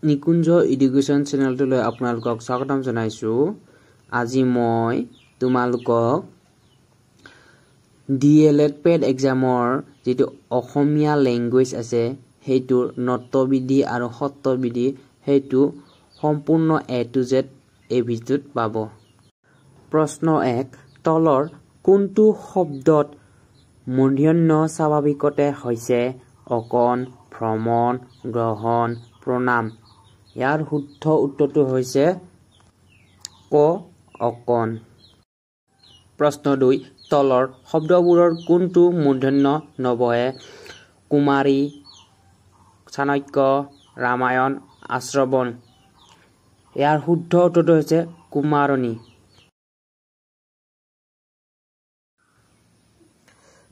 নিকুঞ্জ education চেনেলটোলৈ আপোনালোকক স্বাগতম জনাইছোঁ। আজি মই তোমালোকক DLED পেড এক্সামৰ যেটো অসমীয়া ল্যাঙ্গুৱেজ আছে হেইটোৰ নটবিধি আৰু সত্যবিধি হেইটো সম্পূৰ্ণ A to Z এই ভিডিঅ'ত পাব। প্ৰশ্ন 1 তলৰ কোনটো শব্দত মূৰ্ধন্য স্বাভাৱিকতে হৈছে অকণ, ভ্ৰমণ, গ্ৰহণ, প্ৰণাম। ইয়াৰ শুদ্ধ উত্তৰটো হৈছে ক অকণ। প্ৰশ্ন 2 তলৰ শব্দবোৰৰ কোনটো মূৰ্ধন্য নবহে কুমাৰী, চাণক্য, ৰামায়ণ, আশ্ৰবণ। ইয়াৰ শুদ্ধ উত্তৰটো হৈছে কুমাৰণী।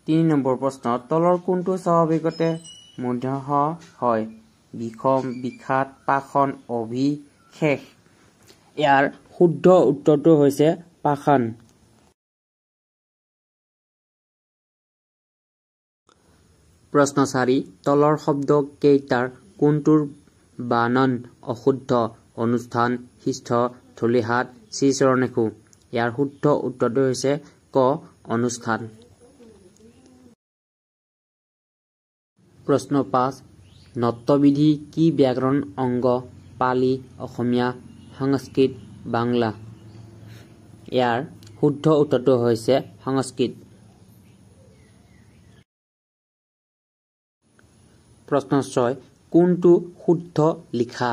3 নম্বৰ প্ৰশ্ন তলৰ কোনটো স্বাভাৱিকতে মূৰ্ধন্য হয় বিষম, বিখাত, পাষাণ, অভিশেষ। ইয়াৰ শুদ্ধ উত্তৰটো হৈছে পাষাণ। প্ৰশ্ন 4 তলৰ শব্দ কেইটাৰ কোনটোৰ বানান অশুদ্ধ অনুষ্ঠান, শিষ্ঠ, ধূলিহাট, শ্ৰীচৰণেখু। ইয়াৰ শুদ্ধ উত্তৰটো হৈছে ক অনুষ্ঠান। প্ৰশ্ন 5 নট্যবিধি কি ব্যাকৰণ অংগ পালি, অসমীয়া, সংস্কৃত, বাংলা। ইয়াৰ শুদ্ধ উত্তৰটো হৈছে সংস্কৃত। প্ৰশ্ন 6 কোনটো শুদ্ধ লিখা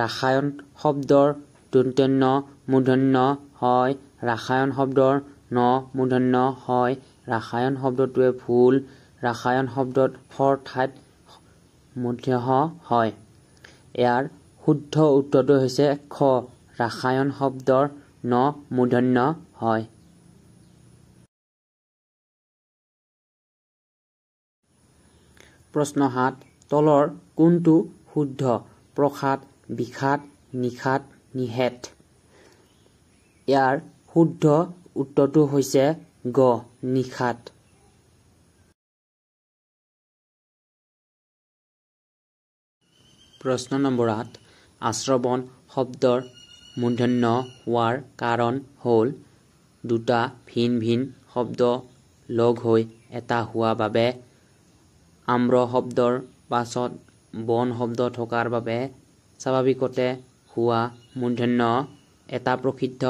ৰাসায়ন শব্দৰ দন্ত্যন্য মূৰ্ধন্য হয়, ৰাসায়ন শব্দৰ ন মূৰ্ধন্য হয়। ৰাসায়ন শব্দটোৱে ভুল। ৰাসায়ন শব্দত হৰ ঠাইত মূৰ্ধন্য হয়। ইয়াৰ শুদ্ধ উত্তৰটো হৈছে খ ৰাসায়ন শব্দৰ ন মূৰ্ধন্য হয়। প্ৰশ্ন 7 তলৰ কোনটো শুদ্ধ প্ৰসাদ, বিষাদ, নিষাদ, নিষেধ। ইয়াৰ শুদ্ধ উত্তৰটো হৈছে গ নিষাদ। প্ৰশ্ন নম্বৰ 8 আশ্ৰবণ শব্দৰ মূৰ্ধন্য হোৱাৰ কাৰণ হ'ল দুটা ভিন ভিন শব্দ লগ হৈ এটা হোৱা বাবে, আম্ৰ শব্দৰ পাছত বন শব্দ থকাৰ বাবে, স্বাভাৱিকতে হোৱা মূৰ্ধন্য এটা প্ৰসিদ্ধ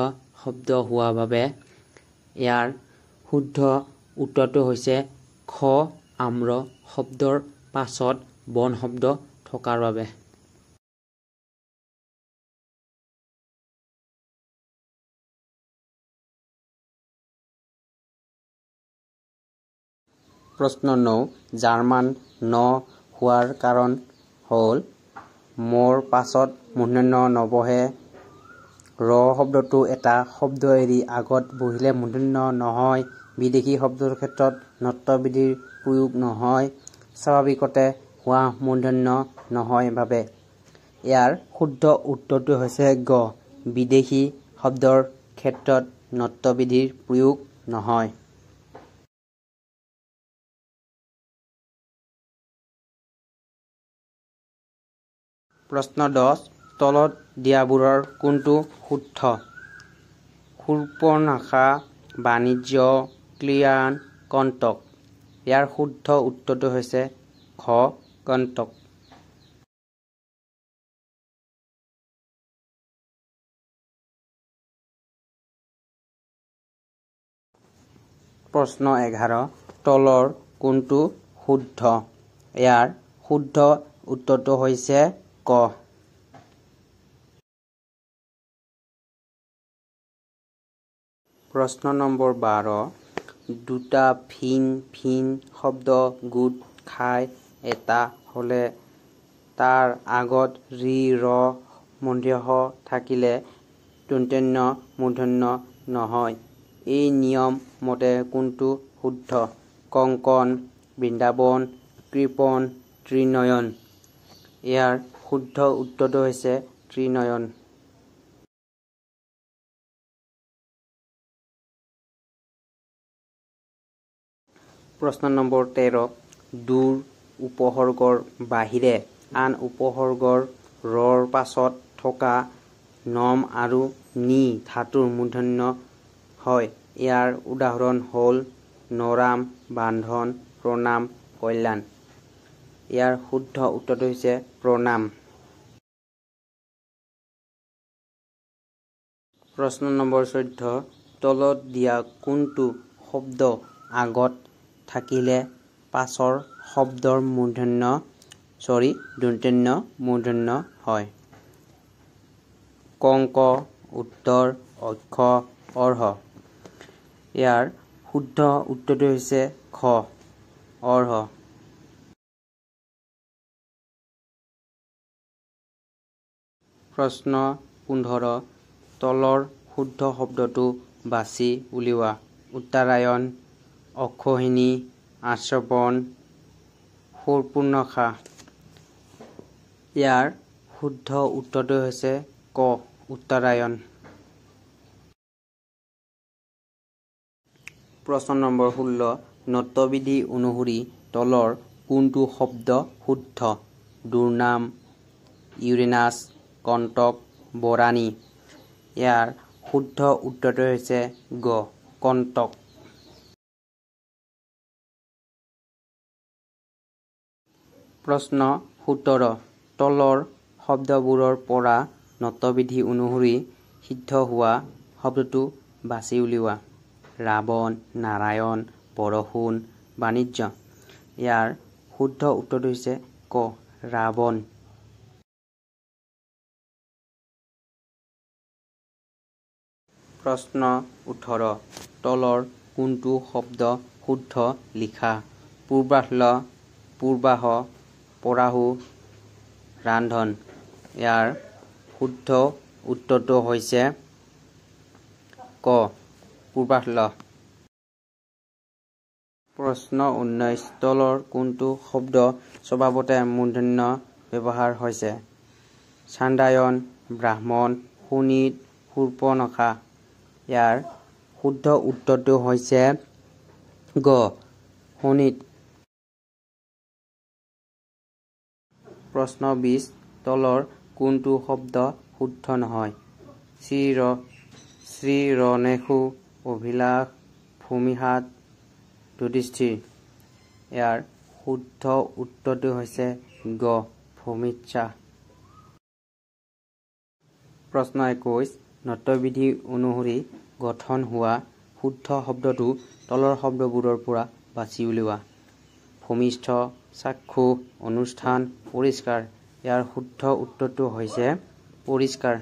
শব্দ হোৱা বাবে। ইয়াৰ শুদ্ধ উত্তৰটো হৈছে খ আম্ৰ শব্দৰ পাছত বন শব্দ থকাৰ বাবে। প্ৰশ্ন 9 জাৰ্মান ন হোৱাৰ কাৰণ হ'ল মোৰ পাছত মূৰ্ধন্য নবহে, ৰ শব্দটো এটা শব্দ এৰি আগত বহিলে মূৰ্ধন্য নহয়, বিদেশী শব্দৰ ক্ষেত্ৰত নট্যবিধিৰ প্ৰয়োগ নহয়, স্বাভাৱিকতে হোৱা মূৰ্ধন্য নহয় বাবে। ইয়াৰ শুদ্ধ উত্তৰটো হৈছে গ বিদেশী শব্দৰ ক্ষেত্ৰত নট্যবিধিৰ প্ৰয়োগ নহয়। প্ৰশ্ন 10 তলত দিয়াবোৰৰ কোনটো শুদ্ধ শূৰ্পণখা, বাণিজ্য, ক্লিয়ান, কণ্টক। ইয়াৰ শুদ্ধ উত্তৰটো হৈছে খ কণ্টক। প্ৰশ্ন 11 তলৰ কোনটো শুদ্ধ। ইয়াৰ শুদ্ধ উত্তৰটো হৈছে ক। প্ৰশ্ন নম্বৰ 12 দুটা ভিন ভিন শব্দ গোট খাই এটা হ'লে তাৰ আগত ৰি ৰ মূৰ্ধন্য থাকিলে দন্ত্যন্য মূৰ্ধন্য নহয়। এই নিয়ম মতে কোনটো শুদ্ধ কংকন, বৃন্দাবন, কৃপণ, ত্ৰিনয়ন। ইয়াৰ শুদ্ধ উত্তৰটো হৈছে ত্ৰিনয়ন। প্ৰশ্ন নম্বৰ 13 দূৰ উপসৰ্গৰ বাহিৰে আন উপসৰ্গৰ ৰৰ পাছত থকা নম আৰু নি ধাতুৰ মূৰ্ধন্য হয়। ইয়াৰ উদাহৰণ হ'ল নৰাম, বান্ধন, প্ৰণাম, কল্যাণ। ইয়াৰ শুদ্ধ উত্তৰটো হৈছে প্ৰণাম। প্ৰশ্ন নম্বৰ 14 তলত দিয়া কোনটো শব্দ আগত থাকিলে পাছৰ শব্দৰ দন্ত্যন্য মূৰ্ধন্য হয়? কংক, উত্তৰ, অক্ষ, অৰ্হ। ইয়াৰ শুদ্ধ উত্তৰটো হৈছে খ, অৰ্হ। প্ৰশ্ন 15 তলৰ শুদ্ধ শব্দটো বাছি উলিওৱা। উত্তৰায়ণ, অক্ষৌহিণী, আশ্ৰবণ, শূৰ্পণখা। ইয়াৰ শুদ্ধ উত্তৰটো হৈছে ক, উত্তৰায়ণ। প্ৰশ্ন নম্বৰ 16 নট্যবিধি অনুসৰি তলৰ কোনটো শব্দ শুদ্ধ? দুৰ্নাম, ইউৰেনাছ, কণ্টক, বৰানী। ইয়াৰ শুদ্ধ উত্তৰটো হৈছে গ, কণ্টক। প্ৰশ্ন 17 তলৰ শব্দবোৰৰ পৰা নট্যবিধি অনুসৰি সিদ্ধ হোৱা শব্দটো বাছি উলিওৱা। ৰাৱণ, নাৰায়ণ, বৰষুণ, বাণিজ্য। ইয়াৰ শুদ্ধ উত্তৰটো হৈছে ক, ৰাৱণ। প্ৰশ্ন 18 তলৰ কোনটো শব্দ শুদ্ধ লিখা? পূৰ্বাহ্ল, পূৰ্বাহ, পৰাহু, ৰান্ধন। ইয়াৰ শুদ্ধ উত্তৰটো হৈছে ক, পূৰ্বাহ্ল। প্ৰশ্ন 19 তলৰ কোনটো শব্দ স্বভাৱতে মূৰ্ধন্য ব্যৱহাৰ হৈছে? চান্দায়ন, ব্ৰাহ্মণ, শোণিত, শূৰ্পণখা। ইয়াৰ শুদ্ধ উত্তৰটো হৈছে গ, শোণিত। প্ৰশ্ন 20 তলৰ কোনটো শব্দ শুদ্ধ নহয়? শ্ৰীৰনেষু, অভিলাষ, ভূমিহাত, যুধিষ্ঠিৰ। ইয়াৰ শুদ্ধ উত্তৰটো হৈছে গ, ভূমিচ্ছা। প্ৰশ্ন 21 নট্যবিধি অনুসৰি গঠন হোৱা শুদ্ধ শব্দটো তলৰ শব্দবোৰৰ পৰা বাছি উলিওৱা। ভূমিষ্ঠ, চাক্ষুষ, অনুষ্ঠান, পৰিষ্কাৰ। ইয়াৰ শুদ্ধ উত্তৰটো হৈছে পৰিষ্কাৰ।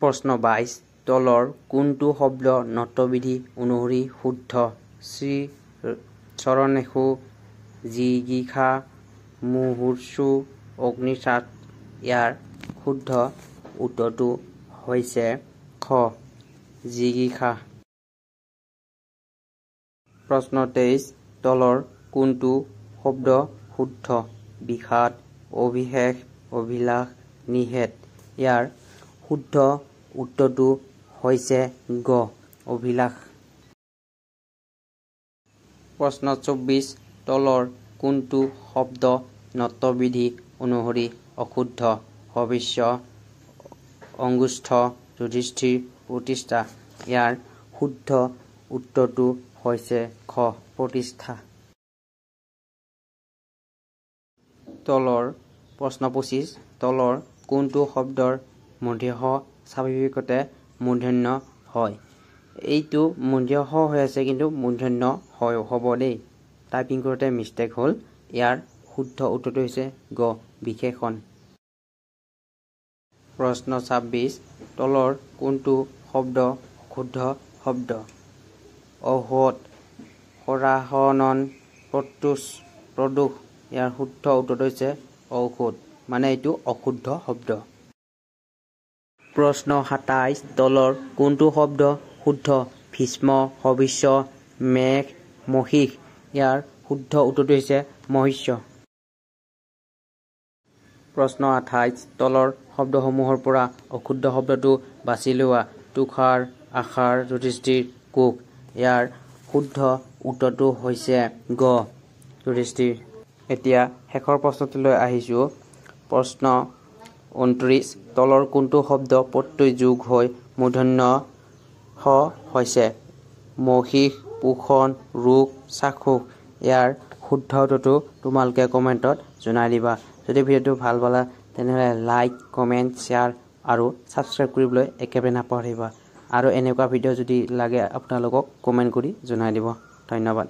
প্ৰশ্ন 22 তলৰ কোনটো শব্দ নট্যবিধি অনুসৰি শুদ্ধ? শ্ৰীৰনেষু, জিগীষা, মুমূৰ্ষু, অগ্নিস্নাত। ইয়াৰ শুদ্ধ উত্তৰটো হৈছে খ, জিগীষা। প্ৰশ্ন 23 তলৰ কোনটো শব্দ শুদ্ধ? বিষাদ, অভিষেক, অভিলাষ, নিষেধ। ইয়াৰ শুদ্ধ উত্তৰটো হৈছে গ, অভিলাষ। প্ৰশ্ন 24 তলৰ কোনটো শব্দ নট্যবিধি অনুসৰি অশুদ্ধ? হবিষ্য, অঙ্গুষ্ঠ, যুধিষ্ঠিৰ, প্ৰতিষ্ঠা। ইয়াৰ শুদ্ধ উত্তৰটো হৈছে খ, প্ৰতিষ্ঠা। তলৰ প্ৰশ্ন 25 তলৰ কোনটো শব্দৰ মূৰ্ধন্য স্বাভাৱিকতে মূৰ্ধন্য হয়? এইটো মূৰ্ধন্য হৈ আছে কিন্তু মূৰ্ধন্য হ'ব দেই। টাইপিং কৰোঁতে মিষ্টেক হ'ল। ইয়াৰ শুদ্ধ উত্তৰটো হৈছে গ, বিশেষণ। প্ৰশ্ন 26 তলৰ কোনটো শব্দ অশুদ্ধ শব্দ? ঔষধ, সৰাসনন, প্ৰদোষ। ইয়াৰ শুদ্ধ উত্তৰটো হৈছে ঔষধ, মানে এইটো অশুদ্ধ শব্দ। প্ৰশ্ন 27 তলৰ কোনটো শব্দ শুদ্ধ? ভীষ্ম, হবিষ্য, মেঘ, মহিষ। ইয়াৰ শুদ্ধ উত্তৰটো হৈছে মহিষ্য। প্ৰশ্ন 28 তলৰ শব্দসমূহৰ পৰা অশুদ্ধ শব্দটো বাছি লোৱা। তুষাৰ, আষাৰ, যুধিষ্ঠিৰ, কুশ। ইয়াৰ শুদ্ধ উত্তৰটো হৈছে গ, যুধিষ্ঠিৰ। এতিয়া শেষৰ প্ৰশ্নটোলৈ আহিছোঁ। প্ৰশ্ন 29 তলৰ কোনটো শব্দ প্ৰত্যয় যোগ হৈ মূৰ্ধন্য ষ হৈছে? মহিষ, পোষণ, ৰোগ, চাক্ষুষ। ইয়াৰ শুদ্ধ উত্তৰটো তোমালোকে কমেণ্টত জনাই দিবা। যদি ভিডিঅ'টো ভাল পালা তেনেহ'লে লাইক, কমেণ্ট, শ্বেয়াৰ আৰু ছাবস্ক্ৰাইব কৰিবলৈ একেবাৰে নাপাহৰিবা। আৰু এনেকুৱা ভিডিঅ' যদি লাগে আপোনালোকক কমেণ্ট কৰি জনাই দিব। ধন্যবাদ।